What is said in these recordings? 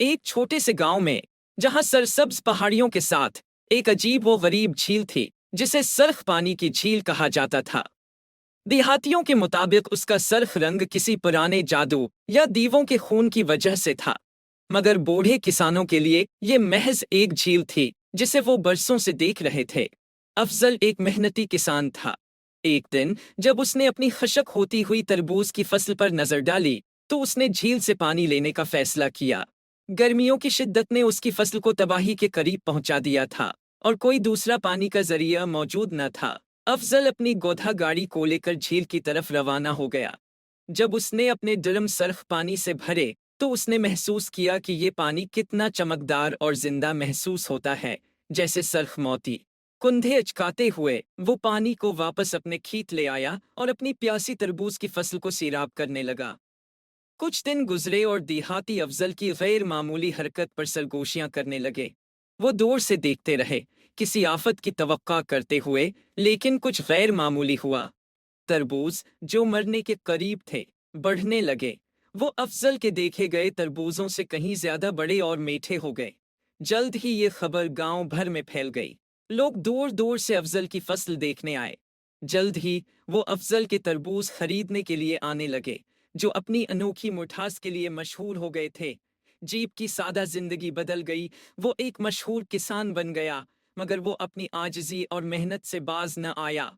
एक छोटे से गांव में, जहां सरसब्ज पहाड़ियों के साथ एक अजीब व गरीब झील थी जिसे सरख पानी की झील कहा जाता था। देहातियों के मुताबिक उसका सरख रंग किसी पुराने जादू या दीवों के खून की वजह से था, मगर बूढ़े किसानों के लिए ये महज एक झील थी जिसे वो बरसों से देख रहे थे। अफजल एक मेहनती किसान था। एक दिन जब उसने अपनी खशक होती हुई तरबूज की फसल पर नजर डाली, तो उसने झील से पानी लेने का फैसला किया। गर्मियों की शिद्दत ने उसकी फसल को तबाही के करीब पहुंचा दिया था और कोई दूसरा पानी का जरिया मौजूद न था। अफजल अपनी गोधा गाड़ी को लेकर झील की तरफ रवाना हो गया। जब उसने अपने ड्रम सर्फ पानी से भरे, तो उसने महसूस किया कि ये पानी कितना चमकदार और जिंदा महसूस होता है, जैसे सर्फ मोती। कुंधे अचकाते हुए वो पानी को वापस अपने खेत ले आया और अपनी प्यासी तरबूज की फसल को सैराब करने लगा। कुछ दिन गुजरे और देहाती अफजल की गैर मामूली हरकत पर सरगोशियां करने लगे। वो दूर से देखते रहे, किसी आफत की तवक्का करते हुए, लेकिन कुछ गैर मामूली हुआ। तरबूज, जो मरने के करीब थे, बढ़ने लगे। वो अफजल के देखे गए तरबूजों से कहीं ज्यादा बड़े और मीठे हो गए। जल्द ही ये खबर गांव भर में फैल गई। लोग दूर दूर से अफजल की फसल देखने आए। जल्द ही वो अफजल के तरबूज खरीदने के लिए आने लगे, जो अपनी अनोखी मिठास के लिए मशहूर हो गए थे। जीप की सादा जिंदगी बदल गई। वो एक मशहूर किसान बन गया, मगर वो अपनी आजिजी और मेहनत से बाज न आया।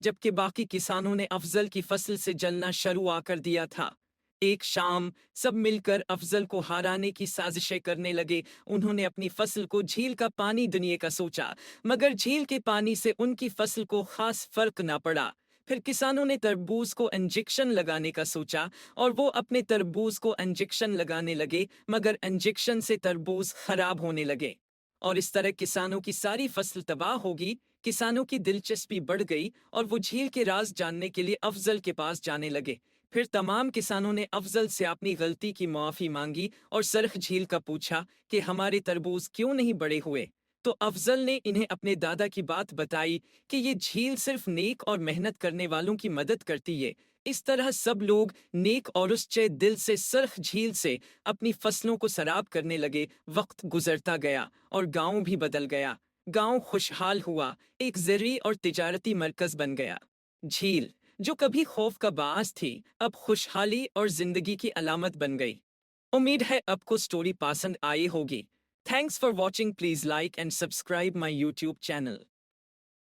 जबकि बाकी किसानों ने अफजल की फसल से जलना शुरू कर दिया था। एक शाम सब मिलकर अफजल को हराने की साजिशें करने लगे। उन्होंने अपनी फसल को झील का पानी दुनिया का सोचा, मगर झील के पानी से उनकी फसल को खास फर्क ना पड़ा। फिर किसानों ने तरबूज को इंजेक्शन लगाने का सोचा और वो अपने तरबूज को इंजेक्शन लगाने लगे, मगर इंजेक्शन से तरबूज खराब होने लगे और इस तरह किसानों की सारी फसल तबाह होगी। किसानों की दिलचस्पी बढ़ गई और वो झील के राज जानने के लिए अफजल के पास जाने लगे। फिर तमाम किसानों ने अफजल से अपनी गलती की माफी मांगी और सरख झील का पूछा कि हमारे तरबूज क्यों नहीं बड़े हुए। तो अफजल ने इन्हें अपने दादा की बात बताई कि ये झील सिर्फ नेक और मेहनत करने वालों की मदद करती है। इस तरह सब लोग नेक और उसचे दिल से सरख झील से अपनी फसलों को सराब करने लगे। वक्त गुजरता गया और गांव भी बदल गया। गांव खुशहाल हुआ, एक ज़रूरी और तिजारती मरकज बन गया। झील, जो कभी खौफ का बास थी, अब खुशहाली और जिंदगी की अलामत बन गई। उम्मीद है आपको स्टोरी पसंद आई होगी। Thanks for watching. Please like and subscribe my YouTube channel.